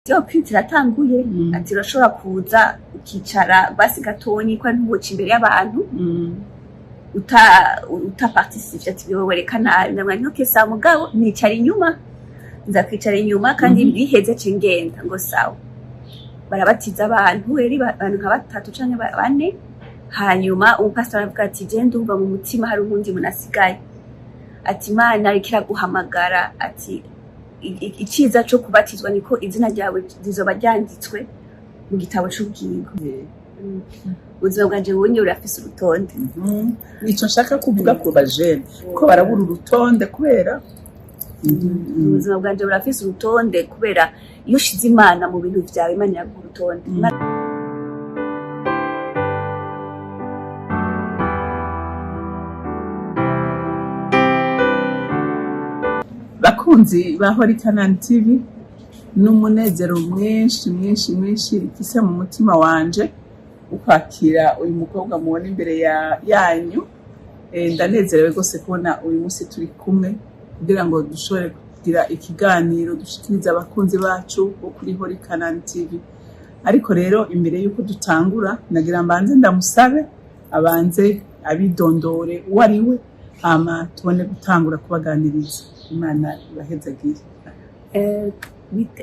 Iyo kwitira atanguye ati urashobora kuza ukicara basi gatonyi kwa ntuboca imbere y'abantu uta participe ati biwe werekana namwe nuke sa mugabo nicara inyuma nza kwicara inyuma kandi biheze cengenda ngo sawa barabatiza abantu eri abantu nka batatu canke bane hanyuma umupastor aravuga ati je ndumva mu mutima hari ubundi munasigaye ati Imana arikira guhamagara ati iciza cyo kubatizwa niko izina ryawe rizoba ryanditswe mu gitabo cy'ubugingo. Ubuzima bwanje bunye urafise urutonde. Nico nshaka kuvuga ku bajene ko barabura urutonde kubera ubuzima bwanje burafise urutonde kubera iyo ushize Imana mu bintu vyawe Imana yaguha urutonde. Bakunzi ba Holy Canaan TV n'umunezero mwinshi ifise mu mutima wanje ukwakira uyu mukobwa mubona imbere yanyu. Ndanezerewe gose kubona uyu munsi turi kumwe kugira ngo dushobore kugira ikiganiro dushikiriza abakunzi bacu bo kuri Holy Canaan TV. Ariko rero imbere yuko dutangura nagira mbanze ndamusabe abanze abidondore uwari we hama tubone gutangura kubaganiriza. Imana ibahezagire.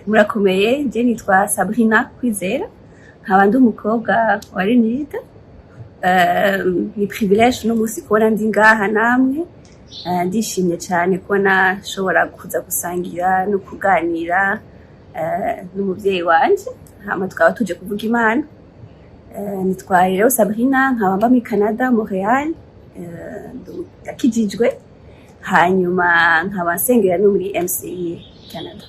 Murakomeye, je nitwa Sabrina Kwizera nkaba ndi umukobwa wa Renida. Ni privilege no musi kubona ndi ngaha namwe. Ndishimye cyane kubona nshobora kuza gusangira no kuganira n'umuvyeyi wanje hama tukaba tuje kuvuga Imana. Nitwa rero Sabrina nkaba mba muri Canada, Montreal. Ndakijijwe hanyuma nkaba nsengera no muri MCE Canada.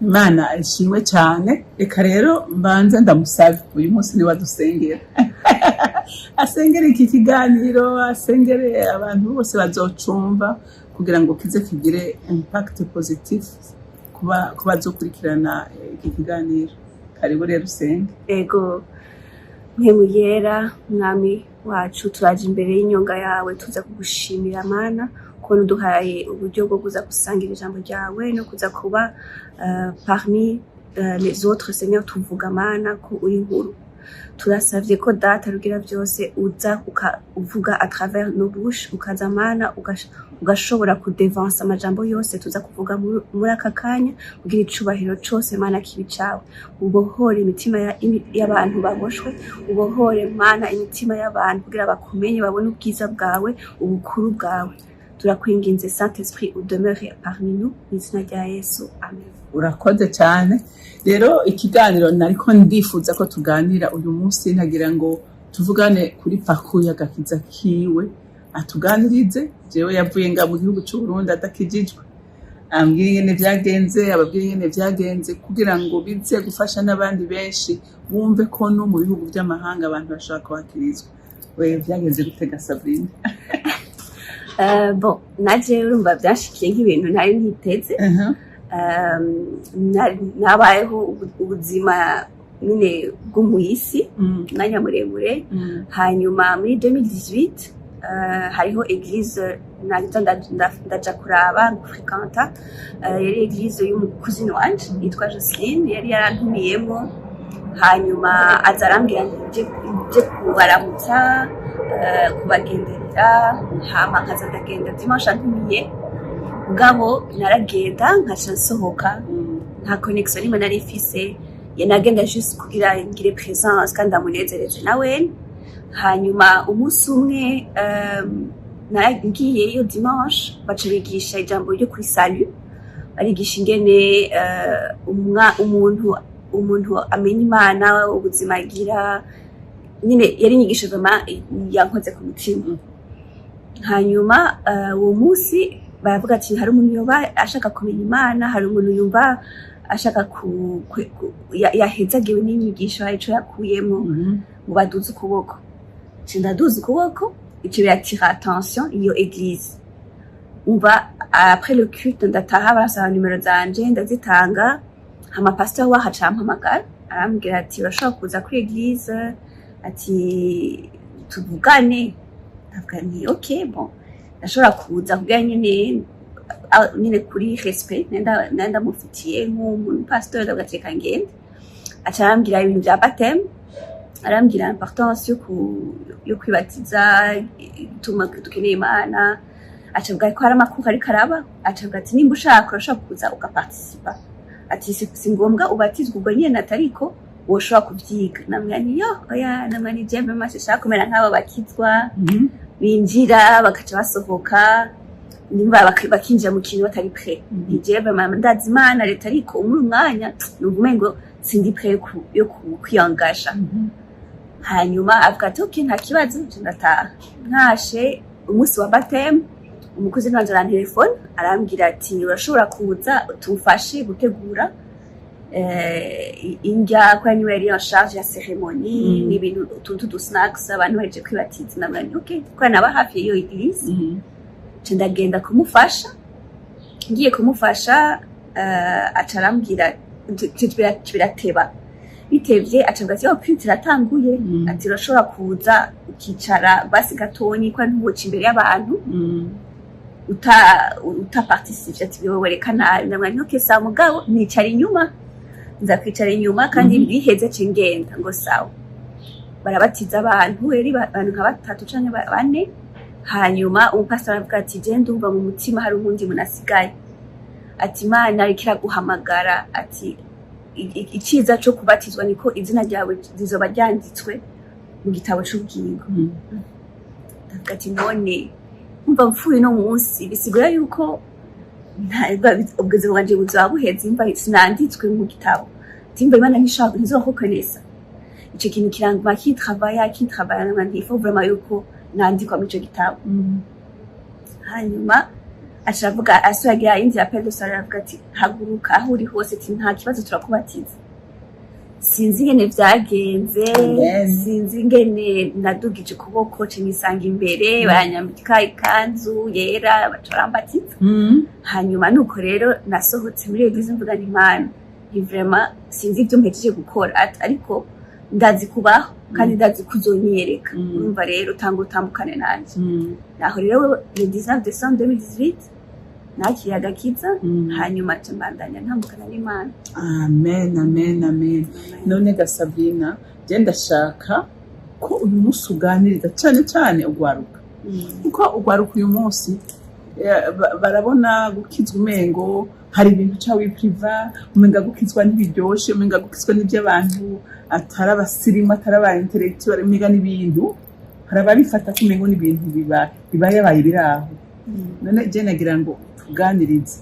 Imana ishimwe cyane. Reka rero mbanze ndamusabe uyu munsi ni wadusengera asengere iki kiganiro, asengere abantu bose bazocumva kugira ngo kize kigire impact positive kuba zokurikirana iki kiganiro. Karibu rero usenge. Ego Mpemu yera mwami wacu turaje imbere y'inyonga yawe tuza kugushimira Mana ko duhaye uburyo bwo kuza gusangira ijambo ryawe no kuza kuba parmi les autres Seigneur tuvuga Mana ko uri nkuru. Turasavye ko data rugira byose uza uvuga à travers nos bouches ukaza Mana ugashobora kudevansa amajambo yose tuza kuvuga muri aka kanya kugira icubahiro cose Mana kibicawe. Ubohore imitima y'abantu baboshwe, ubohore Mana imitima y'abantu kugira bakumenye babone ubwiza bwawe, ubukuru bwawe. Turakwinginze Saint-Esprit udemeure parmi nous izina rya Yesu amen. Urakoze cyane. Rero ikiganiro nariko ndifuza ko tuganira uyu munsi nagira ngo tuvugane kuri parcours y'agakiza kiwe, atuganirize. Jewe yavuye nga mu gihugu cy'u Burundi adakijijwe, ambwiye ingene vyagenze, ababwiye ingene vyagenze kugira ngo bize gufasha n'abandi benshi bumve ko no mu bihugu by'amahanga abantu bashaka kwakirizwa. We vyagenze gutega Sabrina? Bon, naje urumva byashikiye nk'ibintu ntari ntiteze. Nabayeho ubuzima nyine bw'umuyisi mwanya muremure. Hanyuma muri 2018 hariho église ndaja kuraba gufrequenta. Yari église y'umukuzini wanje yitwa Joseline yari yarantumiyemo. Hanyuma azarambwira nje kubaramutsa kubagenderera hama nkaza ndagenda dimanche antumiye ngabo naragenda nkaca nsohoka nta connection imwe nari ifise yanagenda juste kugira ngire présence kandi amunezereze nawe. Hanyuma umunsi umwe naragiye iyo dimanche baca bigisha ijambo ryo kuri salut, barigisha ingene umuntu amenya Imana, ubuzima agira nyine yari inyigisho vraiment yankoze ku mutima. Hanyuma uwo munsi baravuga ati hari umuntu yoba ashaka kumenya Imana, hari umuntu yumva ashaka yahezagiwe n'inyigisho ico yakuyemo mu baduze ukuboko. Ndaduze ukuboko ico biratira attention iyo église. Umva après le culte ndataha barasaba numero zanje ndazitanga. Hama pastor wahaca ampamagara arambwira ati urashobora kuza kuri église ati tuvugane. Ndavuga nti okay bon ndashobora kuza kugira nyine nyine kuri respect nenda mufitiye nk'umuntu pastor ndagateka ngende aca arambwira ibintu bya baptême arambwira importance yo kwibatiza ituma dukeneye Imana aca avuga ko hari amakuru ariko araba aca avuga ati nimba ushaka urashobora kuza ugaparticipa ati si ngombwa ubatizwa ubwo nyene atariko woshobora kuvyiga namwani oya namwani jembe mashaka kumera nk'abo bakizwa binjira bakaca basohoka nimba bakinjira mu kintu batari prêt jembe ndazi Imana leta ariko umuri umwanya nuvumengo sindi prêt yo kwiyangasha hanyuma avuga ati okay nta kibazo ndataha ntashe umunsi wa baptême umukozi wanje arantelefone arambwira ati urashobora kuza tumfashe gutegura indya kwa niwe yari en charge ya cérémonie n'ibintu utuntu du snacks abantu baje kwibatiza namwe okay kwa naba hafi iyo église ndagenda kumufasha ngiye kumufasha acarambwira birateba bitevye acavuga ati puis tiratanguye ati urashobora kuza ukicara basi gatonyi kwa ntuboca imbere y'abantu uta participe ati wewe werekana namwe okay sa mugabo nicara inyuma nza kwicara inyuma kandi biheze cingenda ngo sawa barabatiza abantu eri abantu nka batatu canke bane hanyuma umupastor aravuga ati je ndumva mu mutima hari ubundi munasigaye ati Imana ikira guhamagara ati iciza cyo kubatizwa niko izina ryawe zizoba ryanditswe mu gitabo cy'ubugingo ndavuga ati none umva mfuye no munsi bisigura yuko ubweze bwanje buzabuheze imva sinanditswe mu gitabo timba Imana nishaka nzokokonesa ico kintu kirangwa qui travaille n'abandi il faut vraiment yuko nandikwa mu ico gitabo hanyuma ashavuga aswagira inzi appel de salut avuga ati haguruka aho uri hose ati nta kibazo turakubatiza sinzi ngene vyagenze sinzi ngene nadugije kuboko cinisanga imbere baranyambika ikanzu yera batorambatiza hanyuma nuko rero nasohotse muri eglise mvuga ni Imana ni vraiment sinzi ibyo mpejeje gukora ariko ndazi kubaho kandi ndazi kuzonyereka urumva rero utambukane nanje naho rero le 19 décembre 2018 nakiriye agakiza hanyuma mbandanya ntambukana n'Imana. Amen. None Sabrina je ndashaka ko uyu munsi uganiriza cyane ugwaruka kuko ugwaruka uyu munsi barabona gukizwa umengo hari ibintu cyawe priva umenga gukizwa ntibiryoshe umenga gukizwa n'iby'abantu atari abasirimu atari aba intellectual umenga n'ibintu harababifata kumengo n'ibintu bibaye biraho none je nagira ngo tuganirize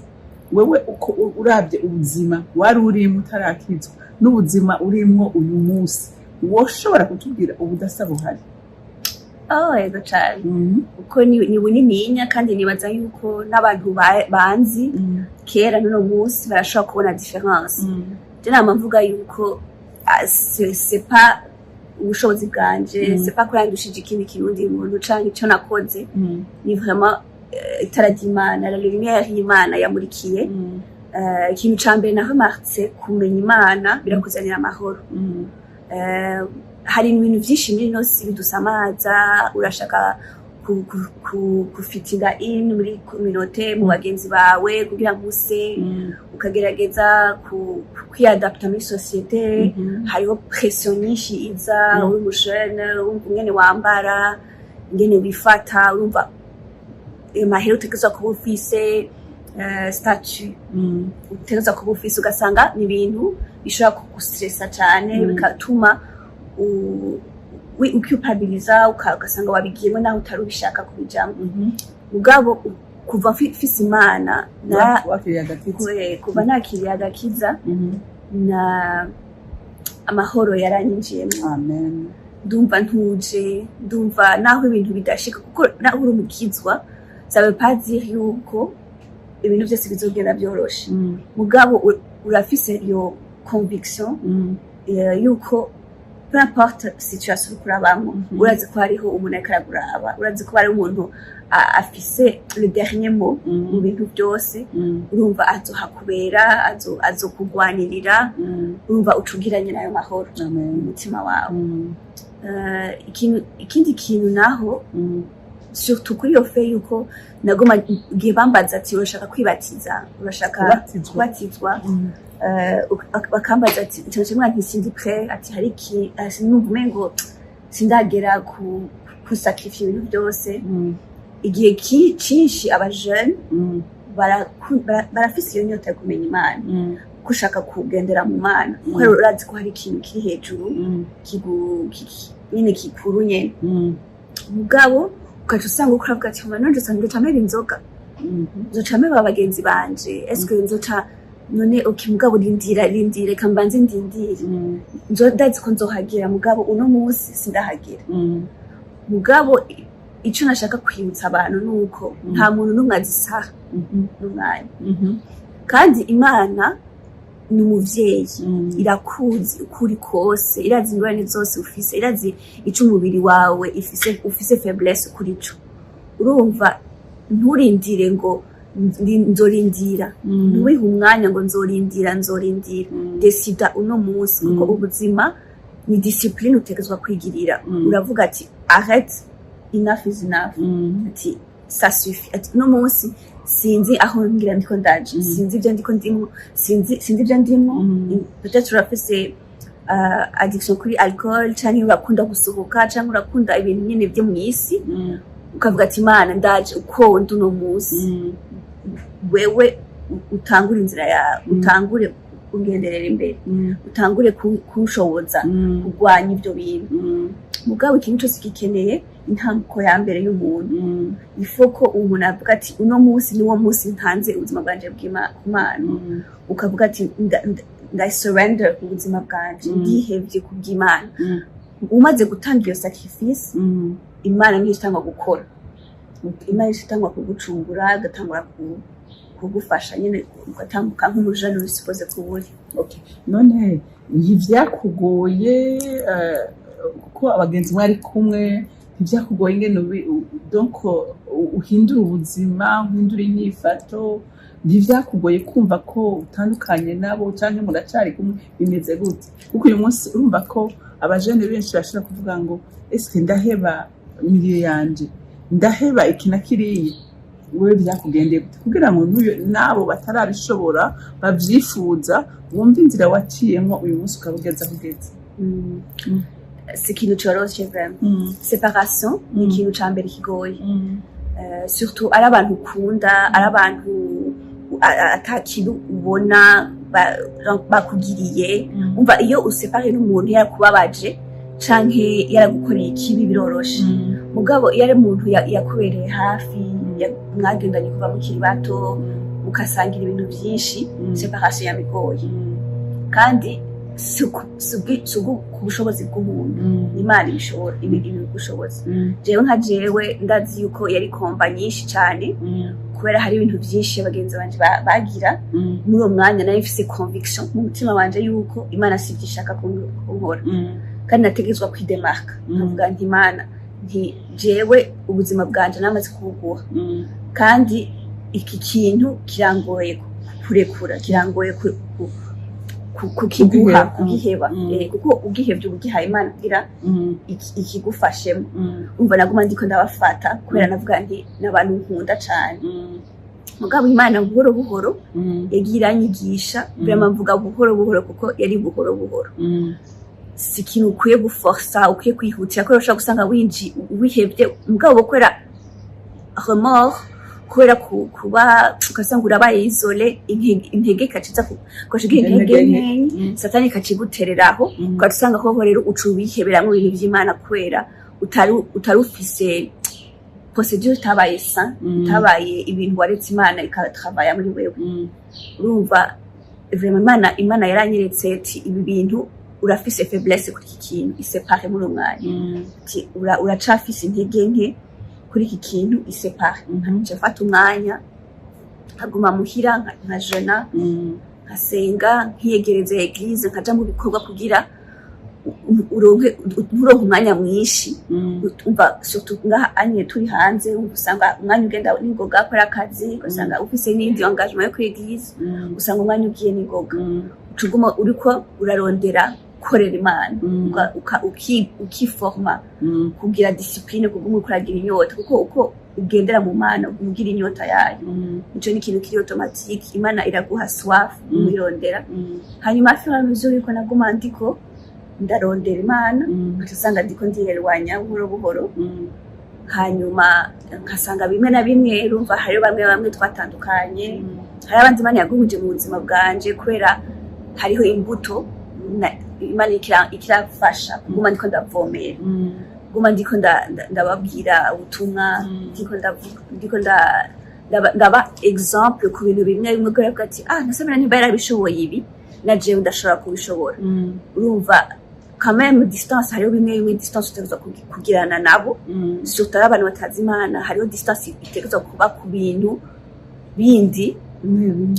wewe uko urabye ubuzima wari urimo utarakizwa n'ubuzima urimo uyu munsi woshobora kutubwira ubudasa buhari? Ego cyane uko ni bunininya kandi nibaza yuko n'abantu banzi kera n'uno munsi barashobora kubona difference je nama mvuga yuko c'est pas ubushobozi bwanje c'est pas ko yandushije ikindi kirundi muntu canke ico nakoze ni vraiment itara ry'Imana la lumière y'Imana yamurikiye ikintu cambere na remarque kumenya Imana birakuzanira amahoro hari ibintu byinshi muri nosi bidusamaza urashaka kufitinga muri communauté mu bagenzi bawe kugira ngo use ukagerageza kwiadapta muri société hariho pression nyinshi iza uri mushene ngene wambara ngene wifata urumva mahero utegerezwa kuba ufise statut utegerezwa kuba ufise ugasanga ni ibintu bishobora kugustressa cyane bikatuma ukupabiliza ugasanga wabigiyemo naho utari ubishaka kubijamo mugabo kuva fise Imana na kuva nakiriye agakiza na amahoro yaranyinjiyemo. Amen. Ndumva ntuje ndumva naho ibintu bidashika kuko naho uri umukizwa ça veut pas dire yuko ibintu byose bizogenda byoroshe mugabo urafise iyo conviction yuko peu importe situation kurabamo urazi ko hariho umuntu akaraguraba urazi ko hari umuntu afise le dernier mot mu bintu byose urumva azohakubera azokugwanirira urumva ucugiranye nayo mahoro umutima wawe ikindi kintu naho surtout kuri iyo fe yuko nagoma gihe bambaza ati urashaka kwibatiza urashaka kubatizwa bakambaza ati icyo kimwe ntisindi prêt ati hari iki sinumva umengo sindagera ku sacrifice ibintu byose igihe cyinshi abajeune barafise iyo nyota yo kumenya Imana kushaka kugendera mu Mana kuko urazi ko hari ikintu kiri hejuru nyine kikuru nyene mugabo ukaca usanga uko uravuga ati none nzoca mera inzoga nzoca mera abagenzi banje eske nzoca none mugabo rindire kambanze ndindire ndazi ko nzohagira mugabo uno munsi sindahagira mugabo ico nashaka kwibutsa abantu nuko nta muntu n'umwe azisaha n'umwanya kandi Imana ni umuvyeyi irakuzi ukuri kose irazi ingorane zose ufise irazi ico umubiri wawe ufise faiblesse kuri co urumva nturindire ngo nzorindira ntuwihe umwanya ngo nzorindira desida uno munsi kuko ubuzima ni discipline utegezwa kwigirira uravuga ati arrête enough is enough ati ça suffit ati uno munsi sinzi aho ngira ndiko ndaje sinzi ibyo ndiko ndimo sinzi ibyo ndimo peut-être urafise addiction kuri alcool cyangwa urakunda gusohoka cyangwa urakunda ibintu nyine byo mu isi ukavuga ati Imana ndaje uko ndi uno munsi wewe utangure inzira yawe utangure kugenderera imbere utangure kushoboza kugwanya ibyo bintu mugabo ikintu cyose gikeneye intambuko ya mbere y'umuntu ifoko umuntu avuga ati uno munsi niwo munsi ntanze ubuzima bwanje bw'Imana ukavuga ati nda surrender ubuzima bwanje ndihevye kubw'Imana umaze gutanga iyo sacrifice Imana niyo itangwa gukora Imana itangwa kugucungura agatangura kugufasha nyine ugatambuka nk'umujana usipoze kuburi none ivyakugoye kuko abagenzi mwari kumwe ivyakugoye ngene donc uhindura ubuzima uhindura inyifato ntivyakugoye kumva ko utandukanye nabo canke muracari kumwe bimeze gute kuko uyu munsi urumva ko abajene benshi bashira kuvuga ngo eske ndaheba miliyo yanje ndaheba ikina kiriye wewe byakugendeye kugira ngo nabo batarabishobora bavyifuza wumva inzira waciyemo uyu munsi ukabugeza kugeza c'est ikintu coroshe vraiment séparation ni ikintu ca mbere kigoye surtout ari abantu ukunda ari abantu atakintu ubona bakugiriye umva iyo usepare n'umuntu yarakubabaje canke yaragukoreye ikibi biroroshe mugabo iyo ari umuntu yakubereye hafi mwagendanye kuva mukiri bato mukasangira ibintu byinshi separation yabigoye kandi sugu ku bushobozi bw'umuntu Imana ibishobora ibigushoboza jewe nka jewe ndazi yuko yari komba nyinshi cyane kubera hari ibintu byinshi abagenzi banje bagira muri uwo mwanya nari mfise conviction mu mutima wanje yuko Imana sivyishaka kunkora kandi nategezwa kwidemarka nkavuga nti Imana nti jewe ubuzima bwanje namaze kubuguha kandi iki kintu kirangoye kurekura kirangoye kukiguha kugiheba kuko ugihebye ugihaye Imana kugira ikigufashemo umva naguma ndiko ndabafata kubera navuga nti nabantu nkunda cyane mugabo Imana buhoro buhoro yagiranyigisha vraiment mvuga buhoro buhoro kuko yari buhoro buhoro si ikintu ukwiye guforsa ukwiye kwihutira ko ushobora gusanga wihebye mugabo kubera remords kubera kuba ukasanga urabaye isole intege kaciza koshigira intege nke satani kacigutereraho ugasanga ko rero ucubiheberamwe ibintu by'Imana kwera utarufise procedure tabaye sa tabaye ibintu waretse Imana ikatrabaya muri wewe urumva vraiment Imana yaranyeretse ati ibi bintu urafise faiblesse kuri iki kintu isepare muri umwanya ati uracafise intege nke kuri iki kintu isepare nje fata umwanya nkaguma muhira nka jena nkasenga nkiyegereza eglise nkaja mu bikorwa kugira uronke umwanya mwinshi umva surtout ngaha anye turi hanze usanga umwanya ugenda n'ingoga akora akazi usanga ufise n'indi engagement yo kuri eglise usanga umwanya ugiye n'ingoga ucuguma uriko urarondera gukorera imana ukiforma kugira discipline kuguma ukuragira inyota kuko uko ugendera mu mana ugira inyota yayo ico ni ikintu kiri automatique imana iraguha soif umuyirondera hanyuma afira muzuri yuko naguma ndiko ndarondera imana nkasanga ndiko ndirelwanya buhoro buhoro hanyuma nkasanga bimwe na bimwe urumva hari bamwe twatandukanye hari abandi imana yagumuje mu buzima bwanje kubera hariho imbuto imana ikirafasha kuguma ndiko ndavomera guma ndiko ndababwira ubutumwa ndiko ndaba exemple ku bintu bimwe bimwe ko ati nasabira niba yarabishoboye ibi na jewe ndashobora kubishobora urumva quand même distance hariho bimwe distance utegerezwa kugirana nabo surtout abantu batazi imana hariho distance itegerezwa kuba ku bintu bindi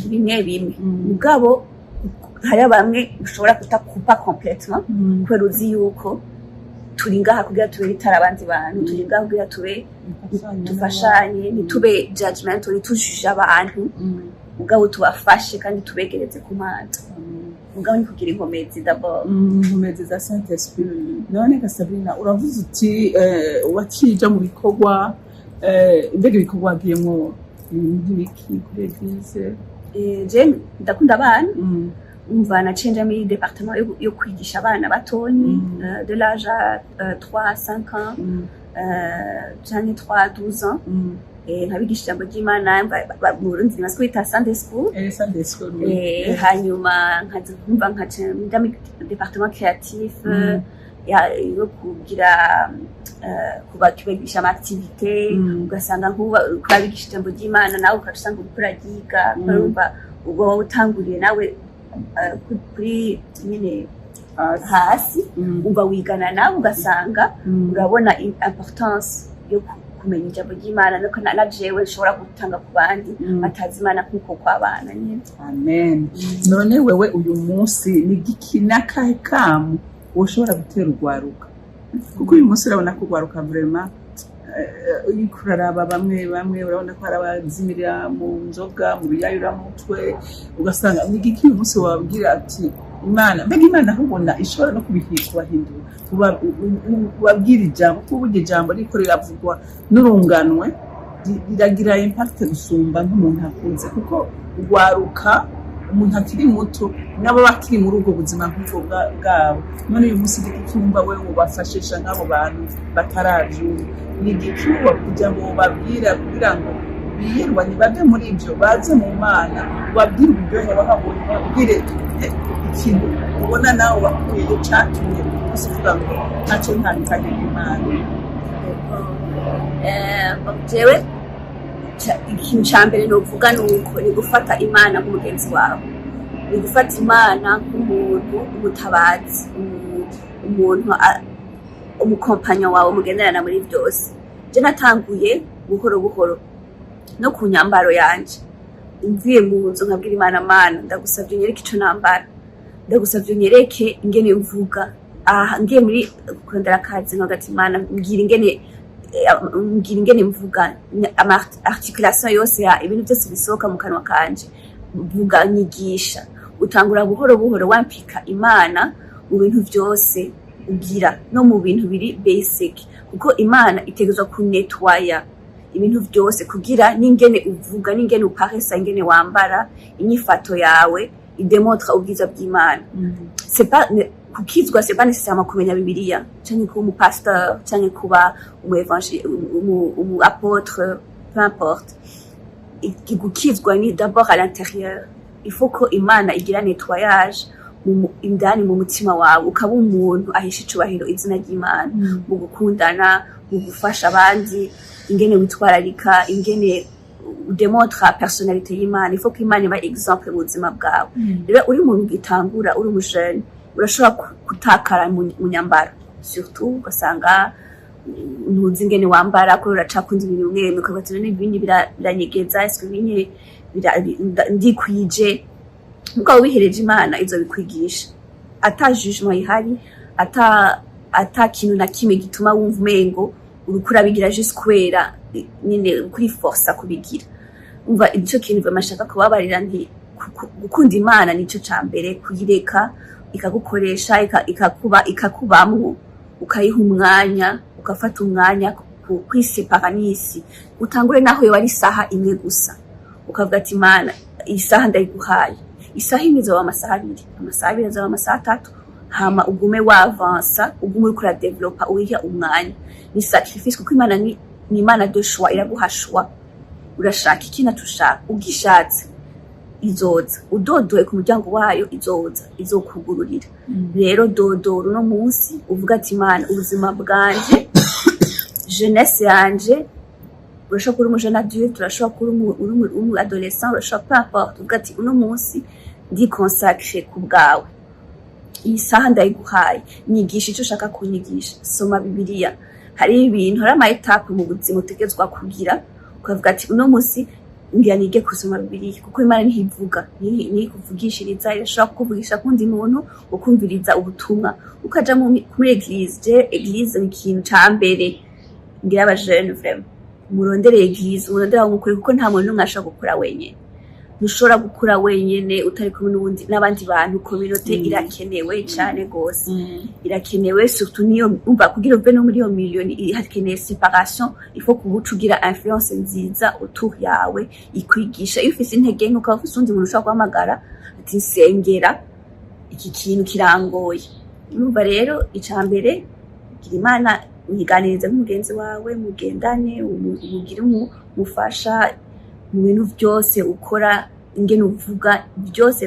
bimwe mugabo hari bamwe ushobora kutakupa complètement kubera uzi yuko turi ngaha kugira tube bitara abandi bantu turi ngaha kugira tube dufashanye ntitube judgmental ntitujuje abantu mugabo tubafashe kandi tubegereze ku mana mugabo ni kugira inkomezi d'abord inkomezi za Saint Esprit none Sabrina uravuze uti wakija mu bikorwa mbega ibikorwa agiyemo ibiki kuri eglise je ndakunda abana umva nacenja muri département yo kwigisha abana batonyi de l'âge à 3-5 ans cyane 3-12 ans nkabigisha ijambo ry'Imana mu Burundi nibaza kwita Sunday school hanyuma nkaza nkaca mu département créatif yo kugira kubakigisha amaactivité ugasanga kubabigisha ijambo ry'Imana nawe ukasanga ukora giga urumva ubwo utanguriye nawe kuri nyine hasi umva wigana nawe ugasanga urabona importance yo kumenya ijambo ry'Imana nuko na jewe nshobora gutanga ku bandi batazi Imana nkuko kw'abana nyine amen none wewe uyu munsi ni gikina kahe kamu ushobora gutera urwaruka kuko uyu munsi urabona ko urwaruka vraiment kuraraba bamwe urabona ko arabazimirira mu nzoga mu biyayura mutwe ugasanga ni giki uyu munsi wabwira ati Imana mbega Imana ahubona ishobora no kubahindura ubabwira ijambo kuko burya ijambo riko riravugwa n'urunganwe riragira impact gusumba nk'umuntu akunze kuko urwaruka umuntu akiri muto nabo bakiri muri ubwo buzima nk'ubwo bwabo none uyu munsi igikumba we ubafashisha nk'abo bantu batarajura ni igicuba kugira ngo babwira kugira ngo biyirwa ntibave muri ibyo baze mu Mana babwire uburyohe bahabonye babwire ikintu ubona nawe wakuye cyatumye usivuga ngo ntacyo ntandukanye n'Imana jewe ikintu cya mbere novuga nuko ni gufata Imana nk'umugenzi wawe ni gufata Imana nk'umuntu umutabazi umuntu umukompanya wawe mugenderana muri byose je natanguye buhoro buhoro no ku nyambaro yanje mvuye mu nzu nkabwira Imana Mana ndagusabye unyereke ico nambara ndagusabye unyereke ingene mvuga ngiye muri kurondera akazi nkagati Imana mbwira ingene mvuga articulation yose ya ibintu byose bisohoka mu kanwa kanje mvuga nyigisha utangura buhoro buhoro wampika Imana mu bintu byose ugira no mu bintu biri basic kuko Imana itegezwa kunetwaya ibintu byose kugira n'ingene uvuga n'ingene uparesa ingene wambara inyifato yawe idemontra ubwiza bw'Imana c'est pas kukizwa c'est pas nécessairement kumenya Bibiliya cyangwa kuba umupasteur cyangwa kuba umu apôtre peu importe ikigukizwa ni d'abord à l'intérieur il faut que Imana igira nettoyage indani mu mutima wawe ukaba umuntu ahisha icubahiro izina ry'Imana mu gukundana mu gufasha abandi ingene witwararika ingene demontra personnalité y'Imana il faut que Imana iba exemple mu buzima bwawe rero uri umuntu gitangura uri umujene urashobora kutakara mu nyambaro surtout ugasanga ntuzi ingene wambara ko uracakunze ibintu bimwe ukabatira n'ibindi biranyegeza est-ce que binye ndikwije ubwo wihereje Imana izo bikwigisha ata jugement ihari ata kintu na kimwe gituma wumva umengo urukura bigira juste kwera nyine kuri force kubigira umva ico kintu bamashaka kubabarira nti gukunda Imana nico ca mbere kuyireka ikagukoresha ikakubamwo ukayiha umwanya ugafata umwanya kwisepara n'isi utangure naho yo ari isaha imwe gusa ukavuga ati Mana iyi saha ndayiguhaye isaha imwe izaba amasaha abiri azaba amasaha 3 hama ugume wavansa ugume uriko uradevelopa uwiha umwanya ni sacrifice kuko Imana ni Imana de choix iraguha choix urashaka ikina tushaka ugishatse izoza udodoye ku muryango wayo izokugururira rero dodoro no munsi uvuga ati Imana ubuzima bwanje jeunesse yanje urashobora kuri umujeune adulte urashobora kuri umu adolescent urashobora peu importe uvuga ati uno munsi ndi consacré ku bwawe iyi saha ndayiguhaye nyigisha icyo ushaka kunyigisha soma bibiliya hari ibintu hari ama etape mu buzima utegetswe kugira ukavuga ati uno munsi ngira nige kusoma bibiliya kuko Imana ntivuga ni kuvugishiriza irashobora kuvugisha kundi muntu ukumviriza ubutumwa ukaja muri eglise ni ikintu ca mbere ngira abajene vraiment murondere eglise murondera umukuru kuko nta muntu numwe ashaka gukora wenyene ntushobora gukura wenyene utari kumwe n'ubundi n'abandi bantu communauté irakenewe cyane gose irakenewe surtout niyo umva kugira uve no muri iyo million hakeneye séparation il faut kubuca ugira influence nziza autour yawe ikwigisha iyo ufise intege nke ukaba ufise undi muntu ushobora guhamagara ati nsengera iki kintu kirangoye urumva rero icambere gira Imana uyiganiriza n'umugenzi wawe mugendane umugire umufasha mu bintu byose ukora ingene uvuga byose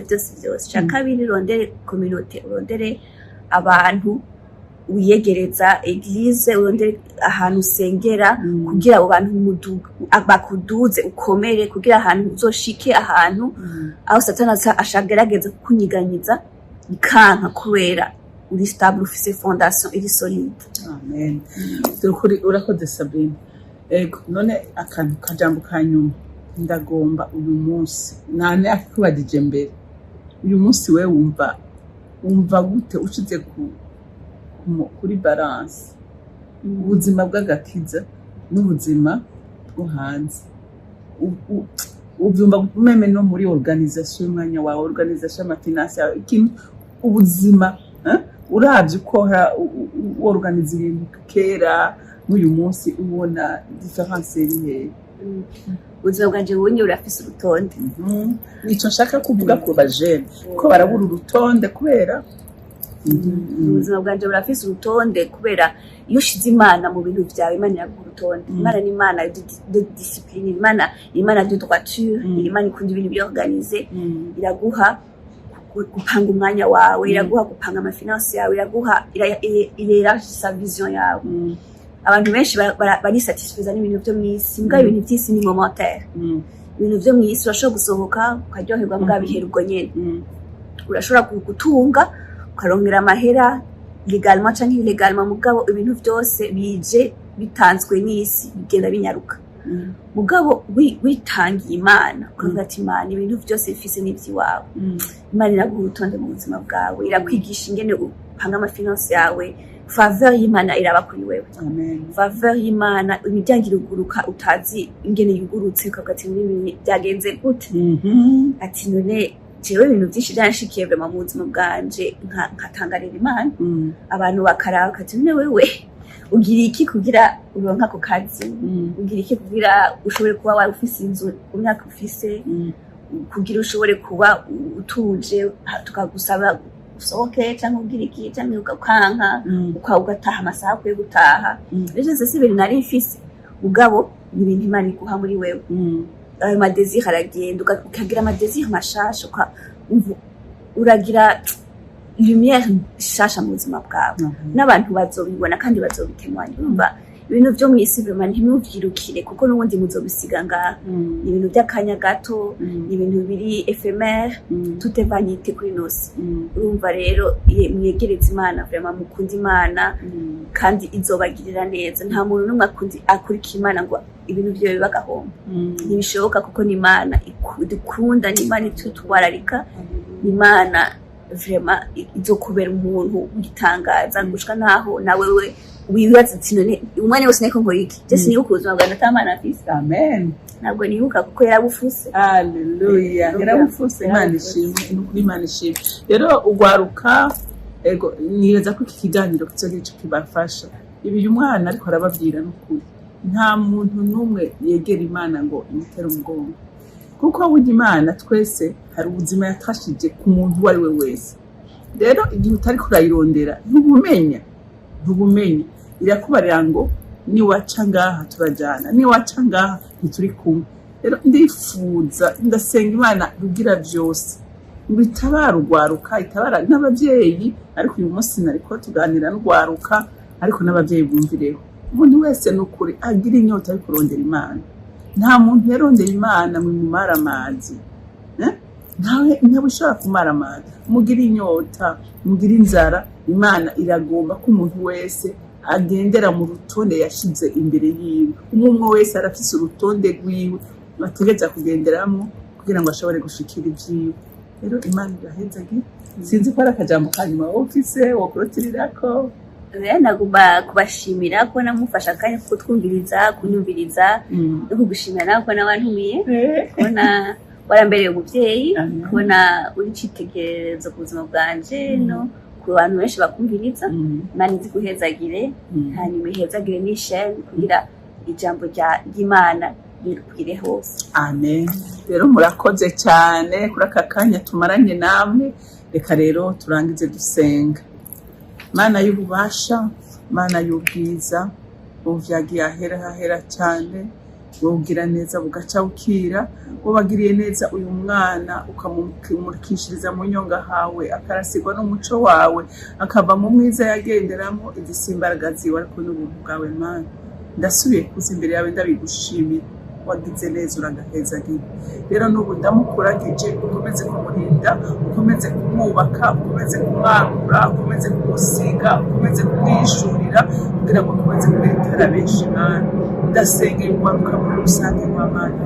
cha kabiri rondere communauté rondere abantu uyegereza eglise urondere ahantu usengera kugira abo bantu bakuduze ukomere kugira ahantu uzoshike ahantu aho satana ashagerageza kukunyiganyiza ikanka kubera uri stable ufise fondation iri solide. Amen. Urakoze Sabrina. None akantu kajambo kanyuma ndagomba uyu munsi nane akubadije mbere uyu munsi we wumva gute ushize kuri balance ubuzima bw'agakiza n'ubuzima bwo hanze ubyumva meme no muri organisation y'umwanya wawe organisation amafinance yawe ikintu ubuzima uravye ukora organize ibintu kera n'uyu munsi ubona difference irihe ubuzima bwanje bunye urafise urutonde nico nshaka kuvuga ku bajene ko barabura urutonde kubera ubuzima bwanje burafise urutonde kubera iyo ushize Imana mu bintu vyawe Imana iraguha urutonde Imana ni Imana de discipline Imana de droiture Imana ikunda ibintu byorganize iraguha gupanga umwanya wawe iraguha gupanga amafinance yawe iraguha irera sa vision yawe abantu benshi bari satisfaiza n'ibintu byo mwisi mbwa ibintu by'isi ni momentaire ibintu byo mwisi urashobora gusohoka ukaryoherwa mbwa bihera ubwo nyene urashobora gutunga ukarongera amahera legalement canke illegalement mugabo ibintu byose bije bitanzwe n'isi bigenda binyaruka mugabo witangiye Imana ukavuga ati Imana ibintu byose bifise n'ivyiwawe Imana iraguha urutonde mu buzima bwawe irakwigisha ingene upanga amafinance yawe faveur y'Imana iraba kuri wewe. Amen. Faveur y'Imana imiryango iruguruka utazi ingene yugurutse ukavuga ati nini byagenze gute ati none jewe ibintu byinshi byanshikiye vraiment mu buzima bwanje nkatangarira Imana abantu bakaraba ati none wewe ugira iki kugira uronka ko kazi ugira iki kugira ushobore kuba wari ufise inzu umyaka ufise kugira ushobore kuba utuje tukagusaba usohoke cyangwa ugira iki cyangwa ukanka ukawugataha amasaha kwe gutaha rero se ibintu nari mfise ugabo ni ibintu Imana iguha muri wewe ayo madésir aragenda ukagira amadésir mashasha uragira lumière shasha mu buzima bwawe n'abantu bazobibona kandi bazobitemanya urumva ibintu byo mwisi vraiment ntimuvyirukire kuko n'ubundi muzobisiga ngaha ni ibintu by'akanya gato ni ibintu biri éphémère tout est vanité kuri nosi urumva rero mwegereza Imana vraiment mukunda Imana kandi izobagirira neza nta muntu n'umwe akurikira Imana ngo ibintu byo bibagahomba ntibishoboka kuko ni Imana ikunda ni Imana itutwararika ni Imana vraiment izokubera umuntu ugitangaza gushika naho nawe we wibaza ati none umwanya wose niko nkora iki je sinibuka ubuzima bwanjye atamana afise amen ntabwo nibuka kuko yarabufuse haleluya yarabufuse Imana ishimwe n'ukuri Imana ishimwe rero ugwaruka ego nibaza ko iki kiganiro kizogira ico kibafasha ibi uyu mwana ariko arababwira n'ukuri nta muntu n'umwe yegera Imana ngo imutere umugongo kuko burya Imana twese hari ubuzima yatashije ku muntu uwo ari we wese rero igihe utari kurayirondera ntubumenya irakubarira ngo niwaca ngaha turajyana niwaca ngaha ntituri kumwe rero ndifuza ndasenga Imana rugira byose ngo itabara urwaruka itabara n'ababyeyi ariko uyu munsi nariko tuganira n'urwaruka ariko n'ababyeyi bumvireho umuntu wese n'ukuri agira inyota yo kurondera Imana nta muntu yarondera Imana mu mumara amazi ntawe ushobora kumara amazi mugira inyota mugira inzara Imana iragomba ko umuntu wese agendera mu rutonde yashize imbere yiwe umwe wese arafise urutonde rwiwe bategeza kugenderamo kugira ngo ashobore gushikira ibyiwe rero Imana irahezagira sinzi ko ari akajambo kanyuma wofise wokurotirirako nagomba kubashimira ko namufasha akanya ko twumviriza kunyumviriza no kugushimira nawe ko nawantumiye kubona warambereye umuvyeyi kubona uri citegerezo ku buzima bwanje no ku bantu benshi bakumviriza Imana izi guhezagire hanyuma ihezagire n'isheni kugira ijambo ry'Imana rirukire hose amen rero murakoze cyane kuri aka kanya tumaranye namwe reka rero turangize dusenga Mana y'ububasha Mana y'ubwiza uvyagiye ahera cyane wogira neza bugaca bukira wabagiriye neza uyu mwana ukamumurikishiriza mu nyonga hawe akarasigwa n'umuco wawe akava mu mwiza yagenderamo izisimbaraga ziwe ariko n'ubuntu bwawe Mana ndasubiye kuza imbere yawe ndabigushimira wagize neza uragahezagira rero n'ubu ndamukuragije ukomeze kumurinda ukomeze kumwubaka ukomeze kumwagura ukomeze kumusiga ukomeze kumwishurira kugira ngo ukomeze kumwitera benshi Mana ndasengeye urwaruka muri rusange rw'Imana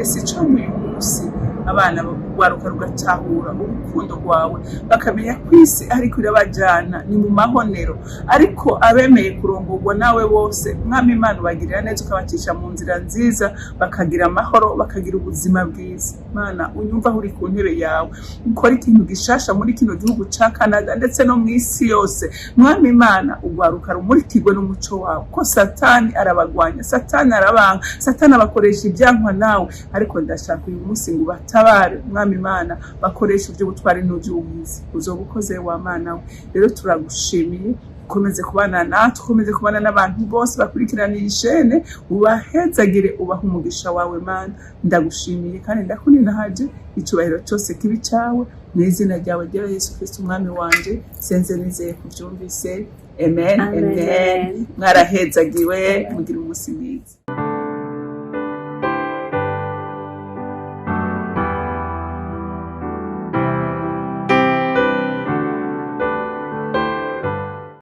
ese ico uyu munsi abana bagwaruka rugatahura urukundo rwawe bakamenya kwisi ariko irabajana ni mu mahonero ariko abemeye kurongorwa nawe bose mwami Imana ubagirira neza ukabacisha mu nzira nziza bakagira amahoro bakagira ubuzima bwiza Mana unyumva uri ku ntebe yawe ukora ikintu gishasha muri kino gihugu ca Canada ndetse no mw'isi yose mwami Imana ugwaruka rumurikirwe n'umuco wawe ko satani arabagwanya satani arabanga satani abakoresha ibyankwa nawe ariko ndashaka uyu munsi ngo batabare mwami Imana bakoresha ibyo gutwara n'uby'ubuhizi uzoba ukoze wa Mana we rero turagushimiye ukomeze kubana natwe ukomeze kubana n'abantu bose bakurikirana iyi shene ubahezagire ubaha umugisha wawe Mana ndagushimiye kandi ndakuninahaje icyubahiro cyose kibi cyawe mu izina ryawe rya Yesu Kristo umwami wanje senze nizeye kubyumvise amen mwarahezagiwe mugira umunsi mwiza.